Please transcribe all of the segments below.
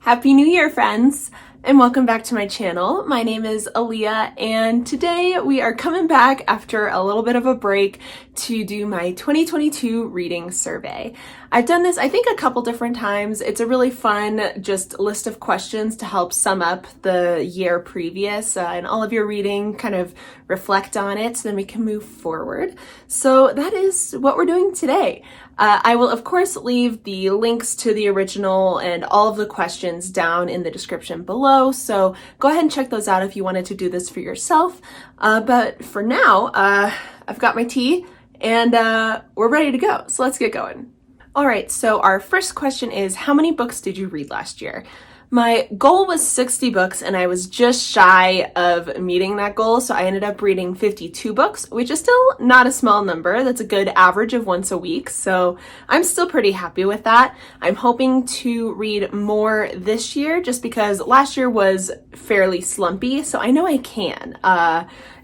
Happy New Year, friends, and welcome back to my channel. My name is Aaliyah, and today we are coming back after a little bit of a break to do my 2022 reading survey. I've done this, I think, a couple different times. It's a really fun just list of questions to help sum up the year previous and all of your reading, kind of reflect on it so then we can move forward. So that is what we're doing today. I will, of course, leave the links to the original and all of the questions down in the description below, so go ahead and check those out if you wanted to do this for yourself. But for now, I've got my tea and we're ready to go, so let's get going. All right, so our first question is, how many books did you read last year? My goal was 60 books and I was just shy of meeting that goal, so I ended up reading 52 books, which is still not a small number. That's a good average of once a week, so I'm still pretty happy with that. I'm hoping to read more this year just because last year was fairly slumpy, so I know I can.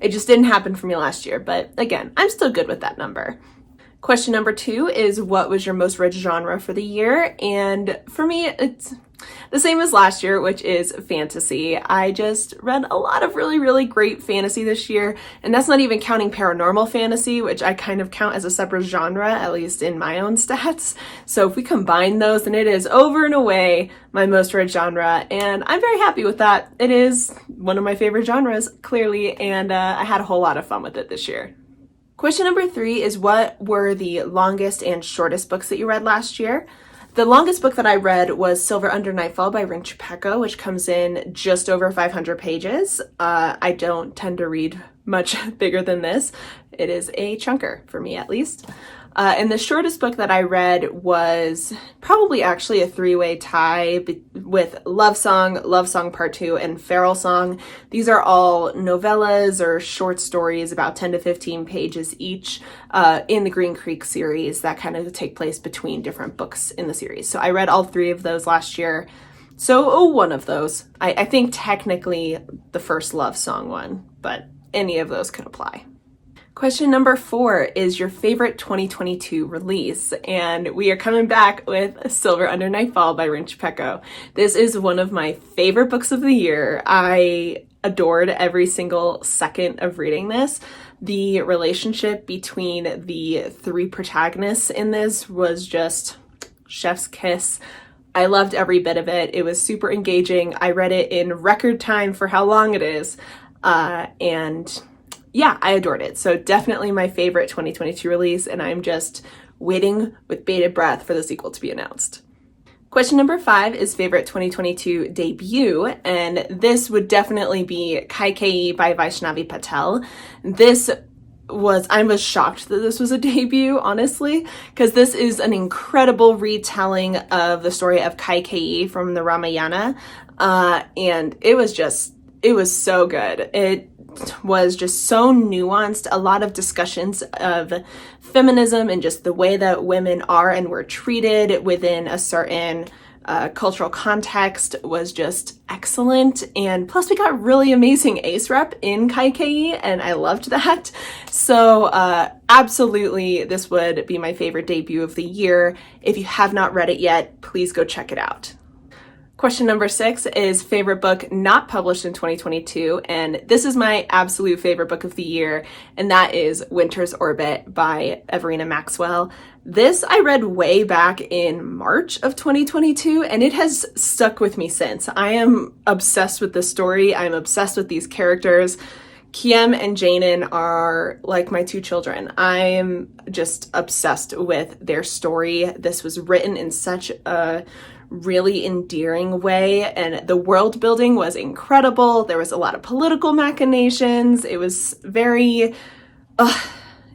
It just didn't happen for me last year, but again, I'm still good with that number. Question number 2 is, what was your most read genre for the year? And for me, it's the same as last year, which is fantasy. I just read a lot of really great fantasy this year, and that's not even counting paranormal fantasy, which I kind of count as a separate genre, at least in my own stats. So if we combine those, then it is over and away my most read genre, and I'm very happy with that. It is one of my favorite genres, clearly, and I had a whole lot of fun with it this year. Question number 3 is, what were the longest and shortest books that you read last year? The longest book that I read was Silver Under Nightfall by Rinch which comes in just over 500 pages. I don't tend to read much bigger than this. It is a chunker, for me at least. And the shortest book that I read was probably actually a 3-way tie with Love Song Part 2, and Feral Song. These are all novellas or short stories, about 10 to 15 pages each, in the Green Creek series that kind of take place between different books in the series. So I read all 3 of those last year. So one of those. I think technically the first Love Song one, but any of those could apply. Question number 4 is your favorite 2022 release, and we are coming back with Silver Under Nightfall by Rinch. This is one of my favorite books of the year. I adored every single second of reading this. The relationship between the 3 protagonists in this was just chef's kiss. I loved every bit of it. It was super engaging. I read it in record time for how long it is, and yeah, I adored it. So definitely my favorite 2022 release, and I'm just waiting with bated breath for the sequel to be announced. Question number 5 is favorite 2022 debut, and this would definitely be Kaikeyi by Vaishnavi Patel. I was shocked that this was a debut, honestly, because this is an incredible retelling of the story of Kaikeyi from the Ramayana, and it was so good. It was just so nuanced. A lot of discussions of feminism and just the way that women are and were treated within a certain cultural context was just excellent. And plus we got really amazing ace rep in Kaikeyi, and I loved that. So absolutely, this would be my favorite debut of the year. If you have not read it yet, please go check it out. Question number 6 is favorite book not published in 2022, and this is my absolute favorite book of the year, and that is Winter's Orbit by Everina Maxwell. This I read way back in March of 2022, and it has stuck with me since. I am obsessed with this story. I'm obsessed with these characters. Kiem and Janen are like my 2 children. I am just obsessed with their story. This was written in such a really endearing way, and the world building was incredible. There was a lot of political machinations. It was very,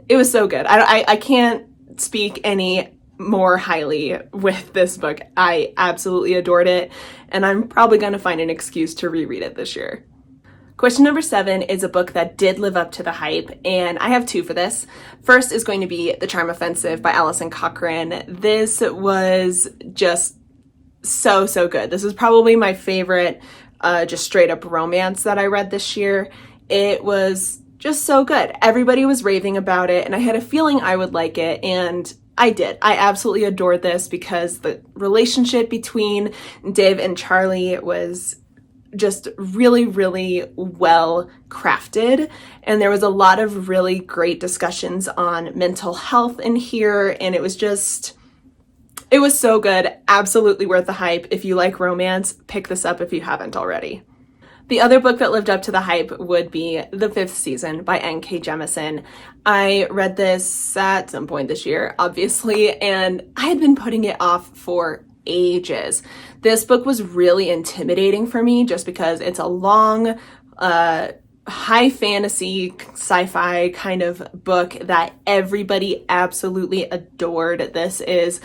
it was so good. I can't speak any more highly with this book. I absolutely adored it, and I'm probably going to find an excuse to reread it this year. Question number 7 is a book that did live up to the hype, and I have 2 for this. First is going to be The Charm Offensive by Alison Cochrane. This was just so good. This is probably my favorite just straight up romance that I read this year. It was just so good. Everybody was raving about it, and I had a feeling I would like it, and I did. I absolutely adored this because the relationship between Dave and Charlie was just really, really well crafted. And there was a lot of really great discussions on mental health in here. And it was so good. Absolutely worth the hype. If you like romance, pick this up if you haven't already. The other book that lived up to the hype would be The Fifth Season by N.K. Jemisin. I read this at some point this year, obviously, and I had been putting it off for ages. This book was really intimidating for me just because it's a long, high fantasy, sci-fi kind of book that everybody absolutely adored. This is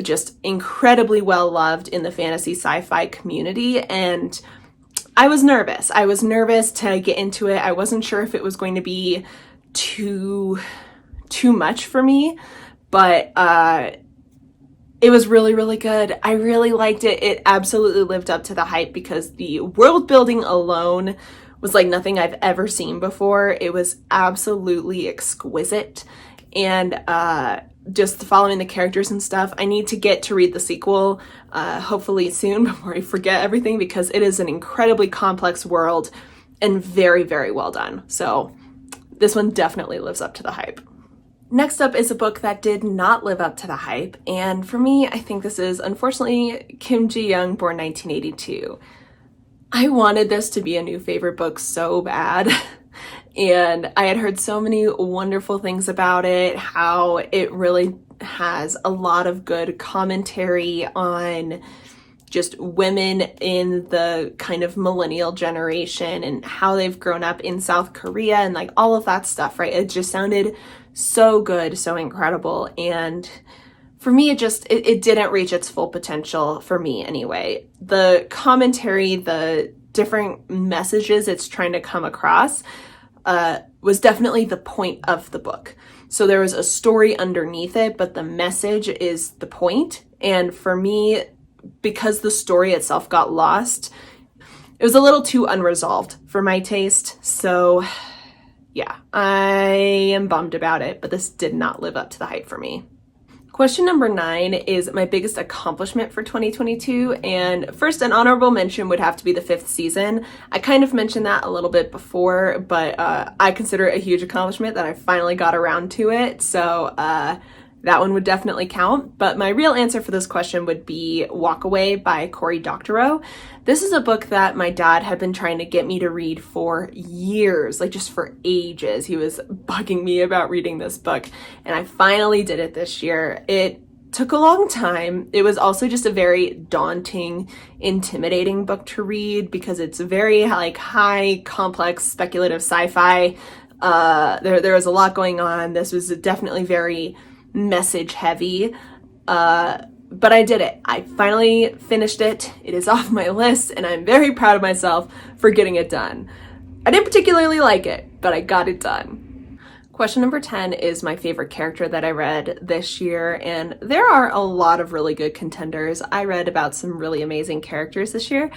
just incredibly well loved in the fantasy sci-fi community, and I was nervous. I was nervous to get into it. I wasn't sure if it was going to be too much for me, but it was really, really good. I really liked it. It absolutely lived up to the hype because the world building alone was like nothing I've ever seen before. It was absolutely exquisite, and just following the characters and stuff. I need to get to read the sequel, hopefully soon before I forget everything, because it is an incredibly complex world and very, very well done. So this one definitely lives up to the hype. Next up is a book that did not live up to the hype, and for me, I think this is unfortunately Kim Ji-young, born 1982. I wanted this to be a new favorite book so bad. And I had heard so many wonderful things about it, how it really has a lot of good commentary on just women in the kind of millennial generation and how they've grown up in South Korea and like all of that stuff, right? It just sounded so good, so incredible. And for me, it didn't reach its full potential for me anyway. The commentary, the different messages it's trying to come across was definitely the point of the book. So there was a story underneath it, but the message is the point. And for me, because the story itself got lost, it was a little too unresolved for my taste. So yeah, I am bummed about it, but this did not live up to the hype for me. Question number 9 is my biggest accomplishment for 2022, and first, an honorable mention would have to be The Fifth Season. I kind of mentioned that a little bit before, but I consider it a huge accomplishment that I finally got around to it, so that one would definitely count. But my real answer for this question would be Walk Away by Cory Doctorow. This is a book that my dad had been trying to get me to read for years, like just for ages. He was bugging me about reading this book, and I finally did it this year. It took a long time. It was also just a very daunting, intimidating book to read because it's very like high, complex, speculative sci-fi. There was a lot going on. This was definitely very message heavy, but I did it. I finally finished it. It is off my list, and I'm very proud of myself for getting it done. I didn't particularly like it, but I got it done. Question number 10 is my favorite character that I read this year, and there are a lot of really good contenders. I read about some really amazing characters this year.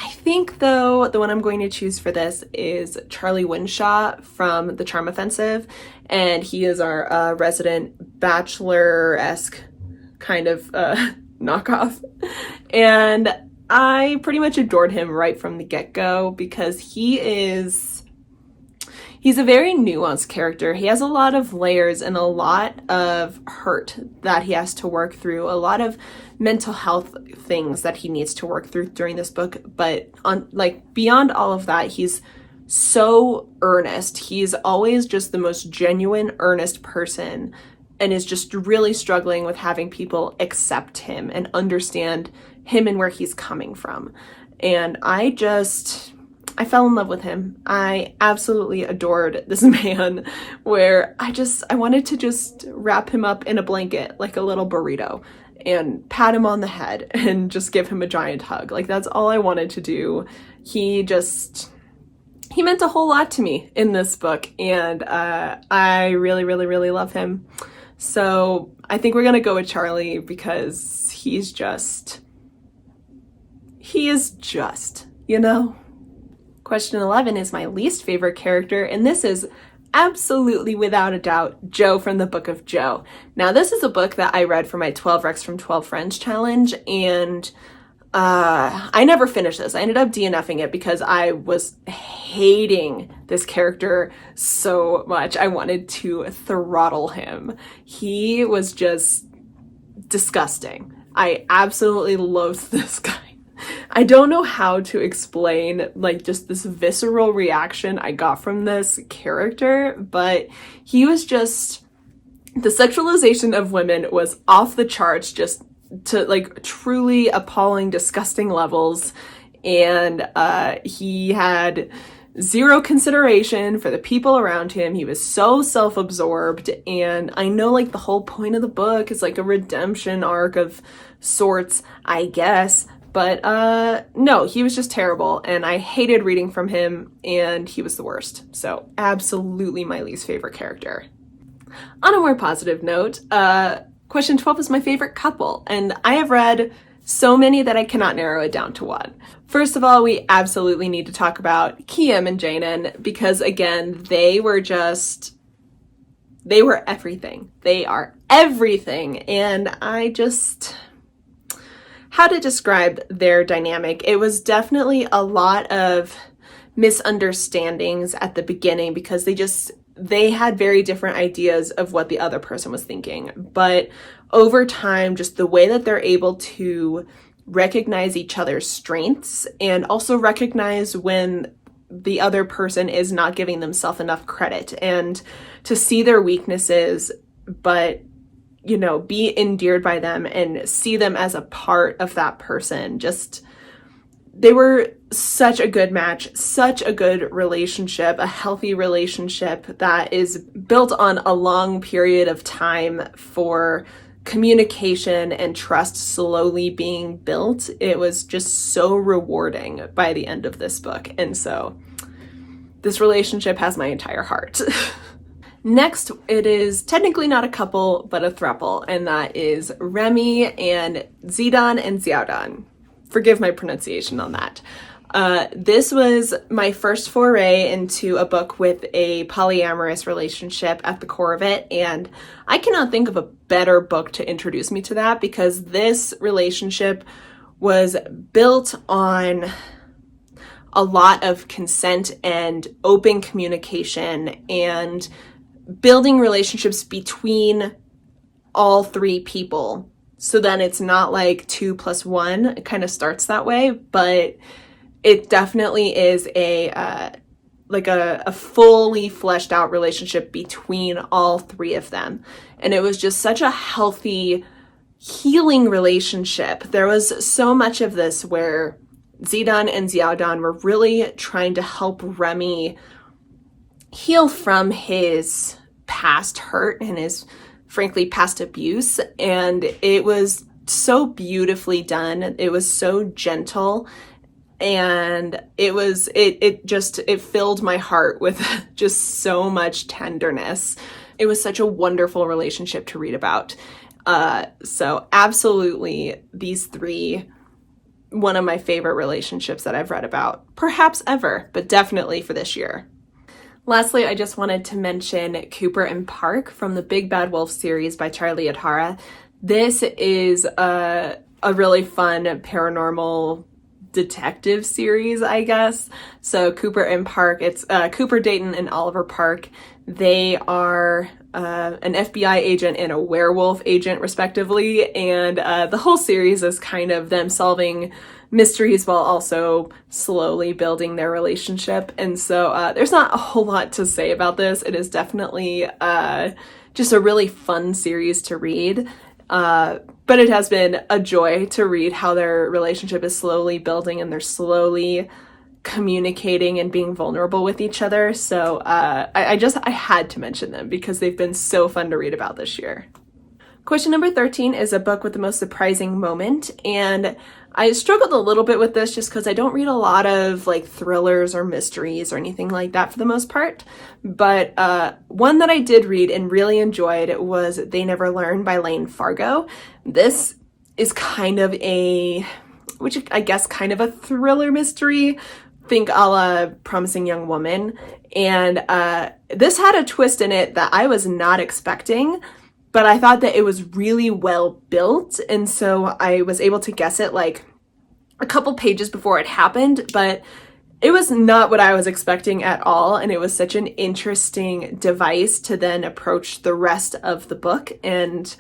I think, though, the one I'm going to choose for this is Charlie Winshaw from The Charm Offensive, and he is our resident bachelor-esque kind of knockoff. And I pretty much adored him right from the get-go because he's a very nuanced character. He has a lot of layers and a lot of hurt that he has to work through, a lot of mental health things that he needs to work through during this book. But on like beyond all of that, he's so earnest. He's always just the most genuine, earnest person and is just really struggling with having people accept him and understand him and where he's coming from. And I fell in love with him. I absolutely adored this man where I wanted to just wrap him up in a blanket like a little burrito and pat him on the head and just give him a giant hug. Like that's all I wanted to do. He meant a whole lot to me in this book, and I really, really, really love him. So I think we're gonna go with Charlie because he is just, you know? Question 11 is my least favorite character, and this is absolutely, without a doubt, Joe from the Book of Joe. Now, this is a book that I read for my 12 Recs from 12 Friends challenge, and I never finished this. I ended up DNFing it because I was hating this character so much. I wanted to throttle him. He was just disgusting. I absolutely loathed this guy. I don't know how to explain like just this visceral reaction I got from this character, but he was just, the sexualization of women was off the charts, just to like truly appalling, disgusting levels. And he had zero consideration for the people around him. He was so self-absorbed, and I know like the whole point of the book is like a redemption arc of sorts, I guess, but no, he was just terrible, and I hated reading from him, and he was the worst. So absolutely my least favorite character. On a more positive note, question 12 is my favorite couple, and I have read so many that I cannot narrow it down to one. First of all, we absolutely need to talk about Kiem and Janan, because again, they were everything. They are everything, and how to describe their dynamic? It was definitely a lot of misunderstandings at the beginning because they had very different ideas of what the other person was thinking. But over time, just the way that they're able to recognize each other's strengths and also recognize when the other person is not giving themselves enough credit, and to see their weaknesses, but be endeared by them and see them as a part of that person. They were such a good match, such a good relationship, a healthy relationship that is built on a long period of time for communication and trust slowly being built. It was just so rewarding by the end of this book. And so this relationship has my entire heart. Next, it is technically not a couple, but a throuple, and that is Remy and Zidane and Xiaodan. Forgive my pronunciation on that. This was my first foray into a book with a polyamorous relationship at the core of it, and I cannot think of a better book to introduce me to that, because this relationship was built on a lot of consent and open communication and building relationships between all three people. So then it's not like 2 + 1. It kind of starts that way, but it definitely is a fully fleshed out relationship between all three of them. And it was just such a healthy, healing relationship. There was so much of this where Zidane and Xiaodan were really trying to help Remy heal from his past hurt and his, frankly, past abuse. And it was so beautifully done. It was so gentle, and it filled my heart with just so much tenderness. It was such a wonderful relationship to read about. So absolutely, these three, one of my favorite relationships that I've read about, perhaps ever, but definitely for this year. Lastly, I just wanted to mention Cooper and Park from the Big Bad Wolf series by Charlie Adhara. This is a really fun paranormal detective series, I guess. So Cooper and Park, it's Cooper Dayton and Oliver Park. They are an FBI agent and a werewolf agent, respectively, and the whole series is kind of them solving mysteries while also slowly building their relationship. And so there's not a whole lot to say about this. It is definitely just a really fun series to read. But it has been a joy to read how their relationship is slowly building and they're slowly communicating and being vulnerable with each other. So I had to mention them because they've been so fun to read about this year. Question number 13 is a book with the most surprising moment, and I struggled a little bit with this just because I don't read a lot of like thrillers or mysteries or anything like that for the most part, but one that I did read and really enjoyed was They Never Learn by Lane Fargo. This is kind of a thriller mystery, think a la Promising Young Woman. And this had a twist in it that I was not expecting, but I thought that it was really well built. And so I was able to guess it like a couple pages before it happened, but it was not what I was expecting at all. And it was such an interesting device to then approach the rest of the book. And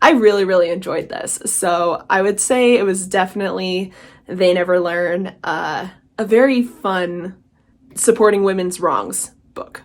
I really, really enjoyed this. So I would say it was definitely They Never Learn, a very fun supporting women's wrongs book.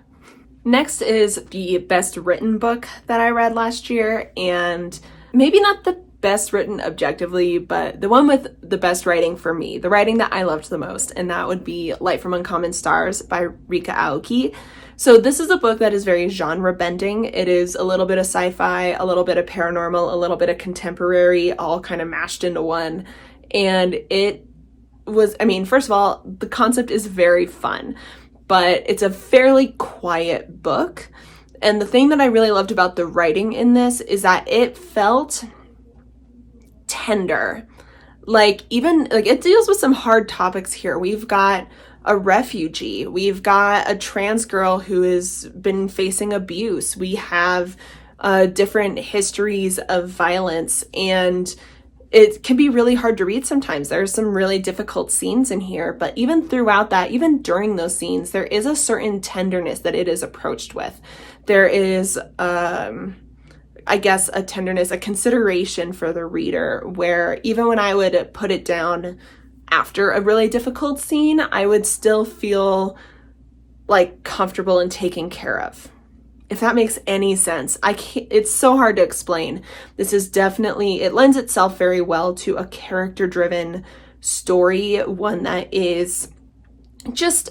Next is the best written book that I read last year, and maybe not the best written objectively, but the one with the best writing for me, the writing that I loved the most, and that would be Light from Uncommon Stars by Rika Aoki. So this is a book that is very genre bending. It is a little bit of sci-fi, a little bit of paranormal, a little bit of contemporary, all kind of mashed into one. And it was, I mean, first of all, the concept is very fun, but it's a fairly quiet book. And the thing that I really loved about the writing in this is that it felt tender. Like it deals with some hard topics here. We've got a refugee. We've got a trans girl who has been facing abuse. We have different histories of violence, and it can be really hard to read sometimes. There's some really difficult scenes in here, but even throughout that, even during those scenes, there is a certain tenderness that it is approached with. There is, I guess, a tenderness, a consideration for the reader, where even when I would put it down after a really difficult scene, I would still feel like comfortable and taken care of. If that makes any sense. It's so hard to explain. This is definitely, it lends itself very well to a character-driven story, one that is just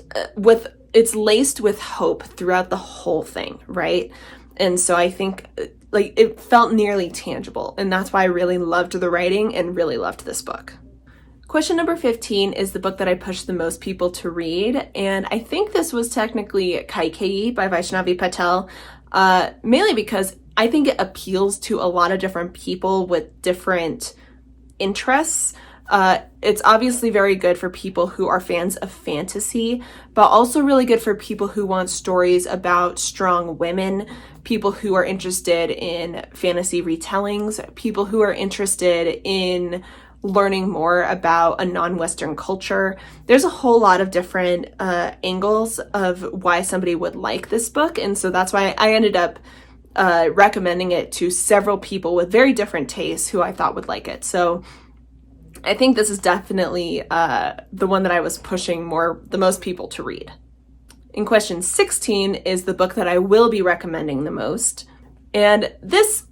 it's laced with hope throughout the whole thing, right? And so I think like it felt nearly tangible, and that's why I really loved the writing and really loved this book. Question number 15 is the book that I pushed the most people to read, and I think this was technically Kaikeyi by Vaishnavi Patel, mainly because I think it appeals to a lot of different people with different interests. It's obviously very good for people who are fans of fantasy, but also really good for people who want stories about strong women, people who are interested in fantasy retellings, people who are interested in learning more about a non-Western culture. There's a whole lot of different angles of why somebody would like this book, and so that's why I ended up recommending it to several people with very different tastes who I thought would like it. So I think this is definitely the one that I was pushing the most people to read. In question 16 is the book that I will be recommending the most, and this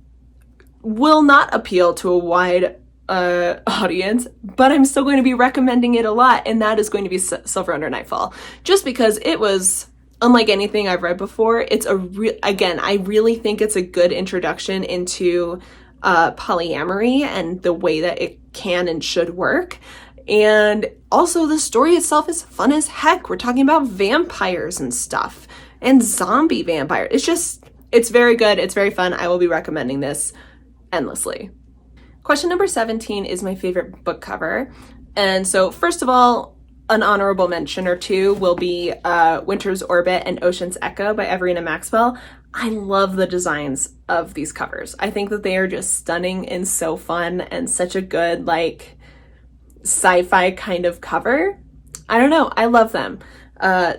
will not appeal to a wide audience, but I'm still going to be recommending it a lot, and that is going to be Silver Under Nightfall, just because it was unlike anything I've read before. It's again, I really think it's a good introduction into polyamory and the way that it can and should work. And also the story itself is fun as heck. We're talking about vampires and stuff, and zombie vampires. It's very good. It's very fun. I will be recommending this endlessly. Question number 17 is my favorite book cover. And so first of all, an honorable mention or two will be Winter's Orbit and Ocean's Echo by Everina Maxwell. I love the designs of these covers. I think that they are just stunning and so fun and such a good like sci-fi kind of cover. I don't know. I love them.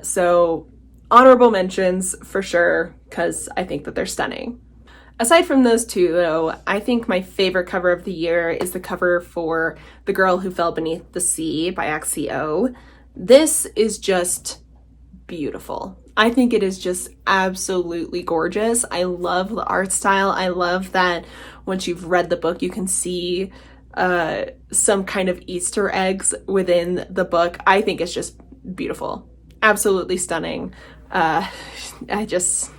So honorable mentions for sure, because I think that they're stunning. Aside from those two, though, I think my favorite cover of the year is the cover for The Girl Who Fell Beneath the Sea by Axio. This is just beautiful. I think it is just absolutely gorgeous. I love the art style. I love that once you've read the book, you can see some kind of Easter eggs within the book. I think it's just beautiful. Absolutely stunning. I just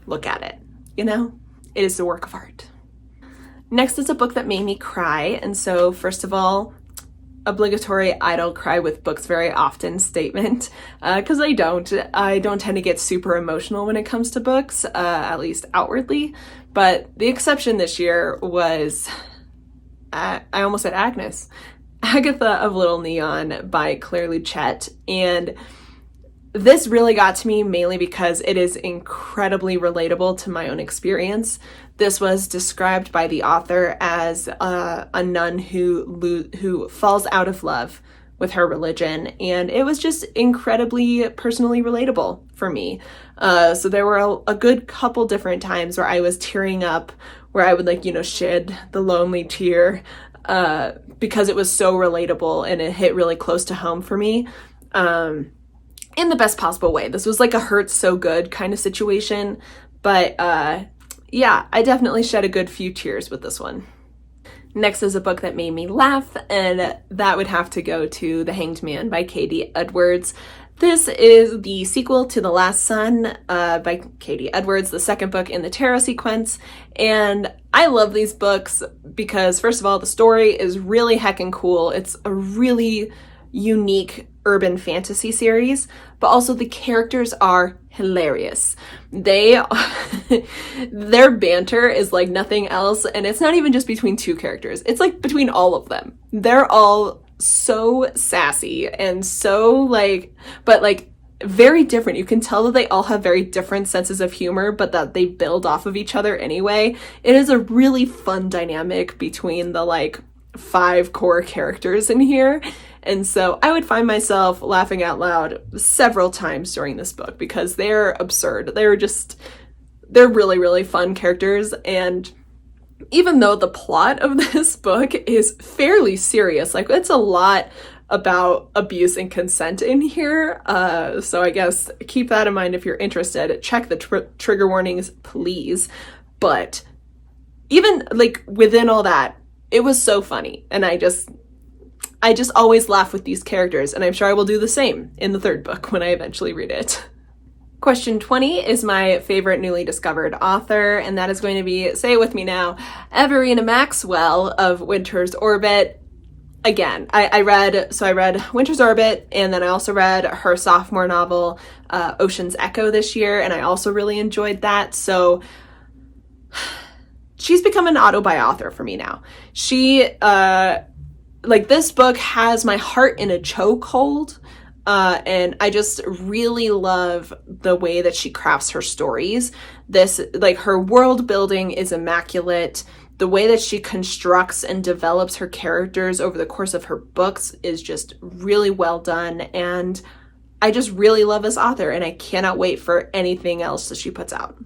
look at it. You know, it is a work of art. Next is a book that made me cry. And so first of all, obligatory I don't cry with books very often statement, because I don't tend to get super emotional when it comes to books, at least outwardly. But the exception this year was, I almost said Agnes. Agatha of Little Neon by Claire Luchette, and this really got to me mainly because it is incredibly relatable to my own experience. This was described by the author as a nun who falls out of love with her religion, and it was just incredibly personally relatable for me. So there were a good couple different times where I was tearing up, where I would shed the lonely tear because it was so relatable and it hit really close to home for me. In the best possible way. This was like a hurt so good kind of situation, but yeah, I definitely shed a good few tears with this one. Next is a book that made me laugh, and that would have to go to The Hanged Man by Katie Edwards. This is the sequel to The Last Son by Katie Edwards, the second book in the tarot sequence, and I love these books because, first of all, the story is really heckin' cool. It's a really unique urban fantasy series, but also the characters are hilarious. Their banter is like nothing else, and it's not even just between two characters. It's like between all of them. They're all so sassy and so very different. You can tell that they all have very different senses of humor, but that they build off of each other anyway. It is a really fun dynamic between the 5 core characters in here. And so I would find myself laughing out loud several times during this book because they're absurd. They're really, really fun characters. And even though the plot of this book is fairly serious, it's a lot about abuse and consent in here. So I guess keep that in mind if you're interested. Check the trigger warnings, please. But even within all that, it was so funny. And I just always laugh with these characters, and I'm sure I will do the same in the third book when I eventually read it. Question 20 is my favorite newly discovered author, and that is going to be, say it with me now, Everina Maxwell of Winter's Orbit. Again, I read Winter's Orbit, and then I also read her sophomore novel, Ocean's Echo, this year, and I also really enjoyed that. So she's become an auto-buy author for me now. She, this book has my heart in a chokehold, and I just really love the way that she crafts her stories. Her world building is immaculate. The way that she constructs and develops her characters over the course of her books is just really well done, and I just really love this author, and I cannot wait for anything else that she puts out.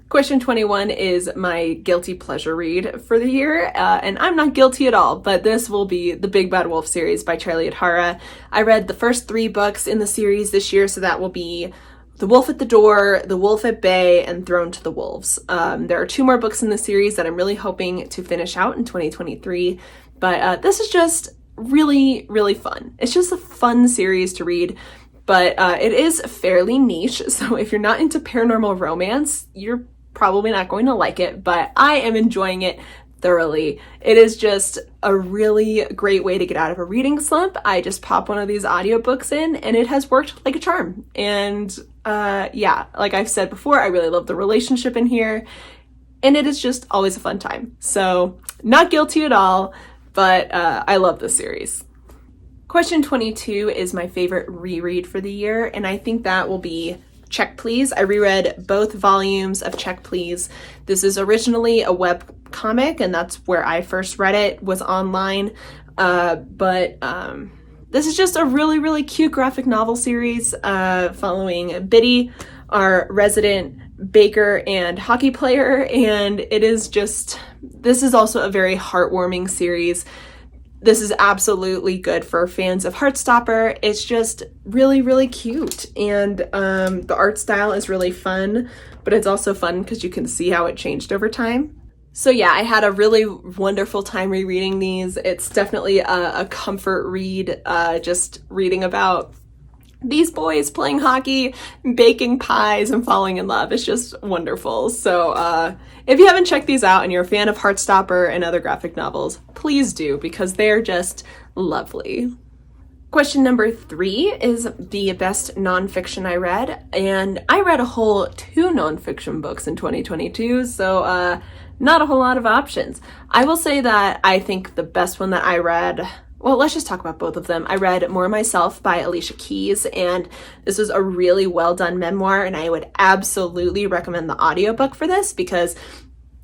Question 21 is my guilty pleasure read for the year, and I'm not guilty at all, but this will be the Big Bad Wolf series by Charlie Adhara. I read the first 3 books in the series this year, so that will be The Wolf at the Door, The Wolf at Bay, and Thrown to the Wolves. There are 2 more books in the series that I'm really hoping to finish out in 2023, but this is just really, really fun. It's just a fun series to read. But it is fairly niche, so if you're not into paranormal romance, you're probably not going to like it, but I am enjoying it thoroughly. It is just a really great way to get out of a reading slump. I just pop one of these audiobooks in, and it has worked like a charm. And yeah, like I've said before, I really love the relationship in here, and it is just always a fun time. So not guilty at all, but I love this series. Question 22 is my favorite reread for the year, and I think that will be Check Please. I reread both volumes of Check Please. This is originally a web comic, and that's where I first read it, was online. But this is just a really, really cute graphic novel series following Biddy, our resident baker and hockey player, and this is also a very heartwarming series. This is absolutely good for fans of Heartstopper. It's just really, really cute. And the art style is really fun, but it's also fun because you can see how it changed over time. So yeah, I had a really wonderful time rereading these. It's definitely a comfort read, just reading about these boys playing hockey, baking pies, and falling in love. It's just wonderful. So if you haven't checked these out and you're a fan of Heartstopper and other graphic novels, please do, because they're just lovely. Question number 3 is the best nonfiction I read, and I read a whole 2 nonfiction books in 2022, so not a whole lot of options. I will say that I think the best one that I read well, let's just talk about both of them. I read More Myself by Alicia Keys, and this was a really well done memoir, and I would absolutely recommend the audiobook for this because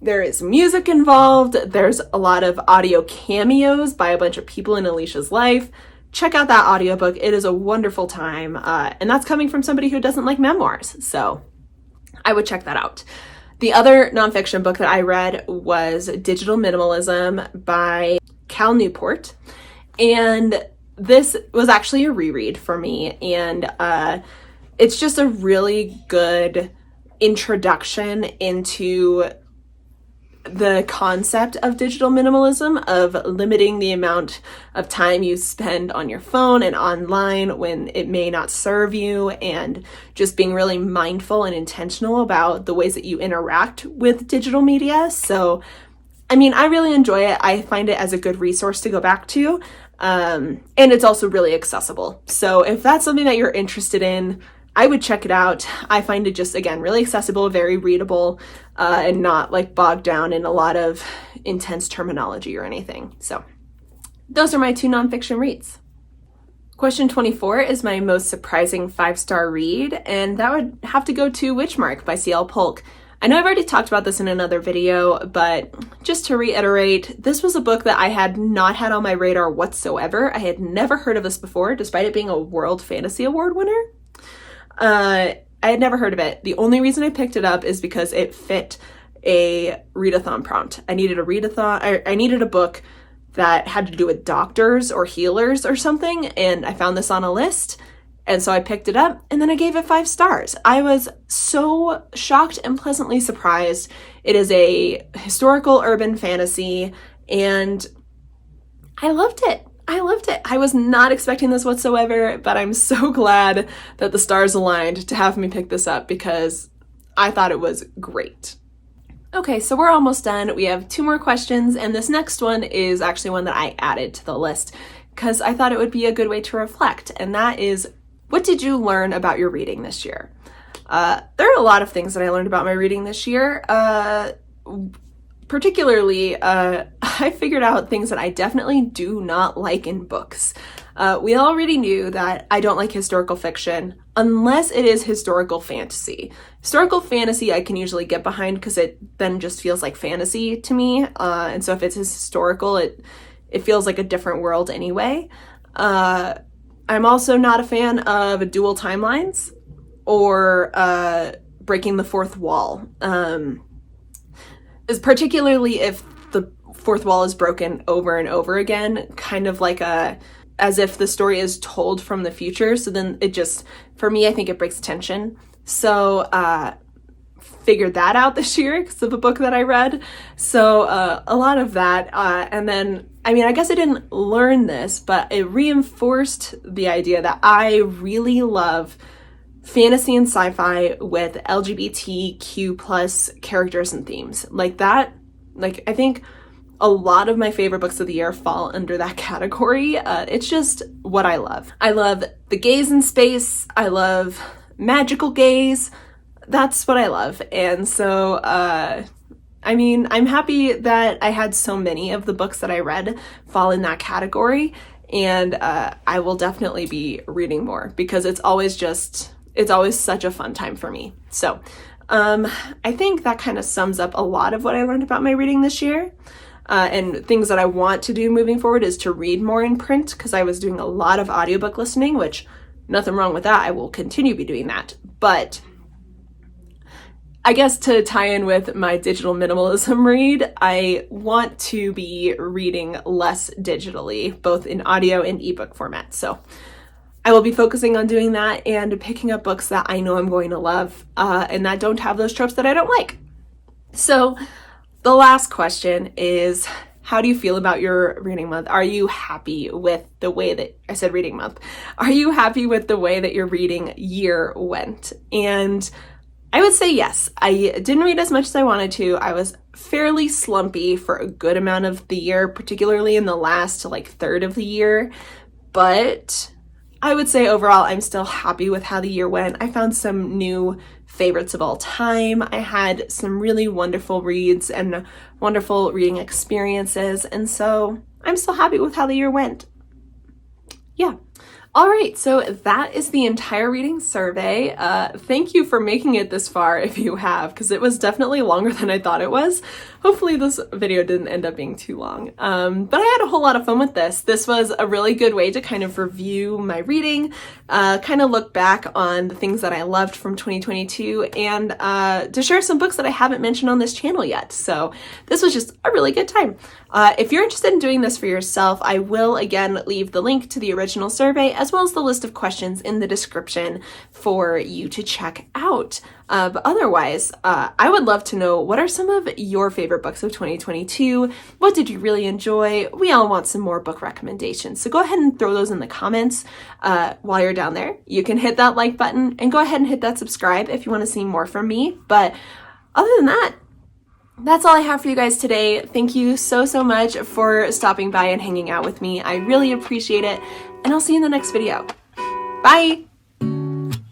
there is music involved. There's a lot of audio cameos by a bunch of people in Alicia's life. Check out that audiobook. It is a wonderful time, and that's coming from somebody who doesn't like memoirs, so I would check that out. The other nonfiction book that I read was Digital Minimalism by Cal Newport. And this was actually a reread for me, and it's just a really good introduction into the concept of digital minimalism, of limiting the amount of time you spend on your phone and online when it may not serve you, and just being really mindful and intentional about the ways that you interact with digital media. So, I mean, I really enjoy it. I find it as a good resource to go back to. And it's also really accessible. So if that's something that you're interested in, I would check it out. I find it just, again, really accessible, very readable, and not like bogged down in a lot of intense terminology or anything. So those are my 2 nonfiction reads. Question 24 is my most surprising 5-star read, and that would have to go to Witchmark by C.L. Polk. I know I've already talked about this in another video, but just to reiterate, this was a book that I had not had on my radar whatsoever. I had never heard of this before, despite it being a World Fantasy Award winner. I had never heard of it. The only reason I picked it up is because it fit a readathon prompt. I needed a readathon. I needed a book that had to do with doctors or healers or something, and I found this on a list. And so I picked it up, and then I gave it 5 stars. I was so shocked and pleasantly surprised. It is a historical urban fantasy, and I loved it. I was not expecting this whatsoever, but I'm so glad that the stars aligned to have me pick this up because I thought it was great. Okay, so we're almost done. We have 2 more questions, and this next one is actually one that I added to the list because I thought it would be a good way to reflect, and that is, what did you learn about your reading this year? There are a lot of things that I learned about my reading this year. Particularly, I figured out things that I definitely do not like in books. We already knew that I don't like historical fiction unless it is historical fantasy. Historical fantasy I can usually get behind because it then just feels like fantasy to me. And so if it's historical, it feels like a different world anyway. I'm also not a fan of dual timelines or breaking the fourth wall. Is particularly if the fourth wall is broken over and over again, kind of like as if the story is told from the future. So then it just, for me, I think it breaks tension. So figured that out this year because of a book that I read. So a lot of that. And then, I mean, I guess I didn't learn this, but it reinforced the idea that I really love fantasy and sci-fi with LGBTQ plus characters and themes. Like that, like I think a lot of my favorite books of the year fall under that category. It's just what I love. I love the gays in space. I love magical gays. That's what I love. And so, I mean, I'm happy that I had so many of the books that I read fall in that category. And I will definitely be reading more because it's always such a fun time for me. So I think that kind of sums up a lot of what I learned about my reading this year. And things that I want to do moving forward is to read more in print because I was doing a lot of audiobook listening, which nothing wrong with that. I will continue to be doing that. But I guess to tie in with my digital minimalism read, I want to be reading less digitally, both in audio and ebook format. So I will be focusing on doing that and picking up books that I know I'm going to love and that don't have those tropes that I don't like. So the last question is, how do you feel about your reading month? Are you happy with the way that, I said reading month, are you happy with the way that your reading year went? And I would say yes. I didn't read as much as I wanted to. I was fairly slumpy for a good amount of the year, particularly in the last third of the year. But I would say overall, I'm still happy with how the year went. I found some new favorites of all time. I had some really wonderful reads and wonderful reading experiences. And so I'm still happy with how the year went. yeah. All right, so that is the entire reading survey. Thank you for making it this far if you have, because it was definitely longer than I thought it was. Hopefully this video didn't end up being too long. But I had a whole lot of fun with this. This was a really good way to kind of review my reading, kind of look back on the things that I loved from 2022, and to share some books that I haven't mentioned on this channel yet. So this was just a really good time. If you're interested in doing this for yourself, I will again leave the link to the original survey as well as the list of questions in the description for you to check out. But otherwise, I would love to know, what are some of your favorite books of 2022? What did you really enjoy? We all want some more book recommendations. So go ahead and throw those in the comments while you're down there. You can hit that like button and go ahead and hit that subscribe if you want to see more from me. But other than that, that's all I have for you guys today. Thank you so much for stopping by and hanging out with me. I really appreciate it, and I'll see you in the next video. Bye!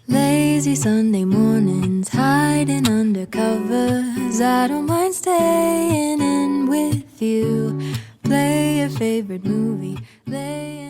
Lazy Sunday mornings, hiding under covers. I don't mind staying in with you. Play your favorite movie, lay